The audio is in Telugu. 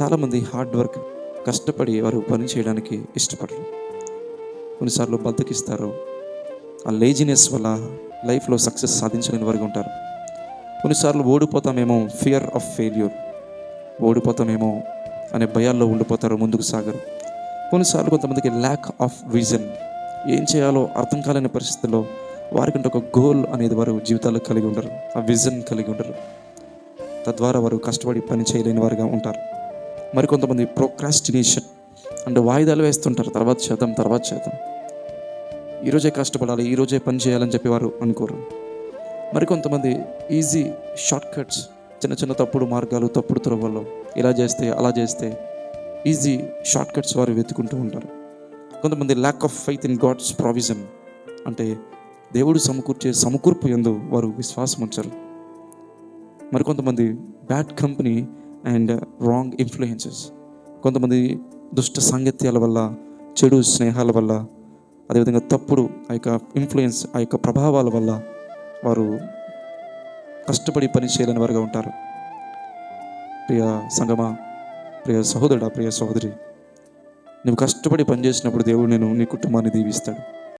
చాలామంది హార్డ్ వర్క్ కష్టపడి వారు పని చేయడానికి ఇష్టపడరు. కొన్నిసార్లు బద్దకిస్తారు. ఆ లేజినెస్ వల్ల లైఫ్లో సక్సెస్ సాధించలేని వారికి ఉంటారు. కొన్నిసార్లు ఓడిపోతామేమో, ఫియర్ ఆఫ్ ఫెయిల్యూర్, ఓడిపోతామేమో అనే భయాల్లో ఉండిపోతారు, ముందుకు సాగరు. కొన్నిసార్లు కొంతమందికి ల్యాక్ ఆఫ్ విజన్, ఏం చేయాలో అర్థం కాలేని పరిస్థితుల్లో వారికంటే ఒక గోల్ అనేది వారు జీవితాల్లో కలిగి ఉండరు, ఆ విజన్ కలిగి ఉండరు. తద్వారా వారు కష్టపడి పని చేయలేని వారుగా ఉంటారు. మరికొంతమంది ప్రోక్రాస్టినేషన్ అంటే వాయిదాలు వేస్తుంటారు, తర్వాత చేద్దాం, ఈరోజే కష్టపడాలి, ఈరోజే పని చేయాలని చెప్పి వారు అనుకోరు. మరికొంతమంది ఈజీ షార్ట్ కట్స్, చిన్న చిన్న తప్పుడు మార్గాలు, తప్పుడు త్రోవల్లో ఇలా చేస్తే అలా చేస్తే ఈజీ షార్ట్ కట్స్ వారు వెతుకుంటూ ఉంటారు. కొంతమంది lack of faith in God's provision, అంటే దేవుడు సమకూర్చే సమకూర్పు యందు వారు విశ్వాసం ఉంచరు. మరికొంతమంది bad company and wrong influences, కొంతమంది దుష్ట సాంగత్యాల వల్ల, చెడు స్నేహాల వల్ల, అదేవిధంగా తప్పుడు ఆ యొక్క ఇన్ఫ్లుయెన్స్, ఆ యొక్క ప్రభావాల వల్ల వారు కష్టపడి పని చేయలేని వారుగా ఉంటారు. ప్రియ సంగమా, ప్రియ సహోదరుడా, ప్రియ సహోదరి, నువ్వు కష్టపడి పనిచేసినప్పుడు దేవుడు నీ కుటుంబాన్ని దీవిస్తాడు.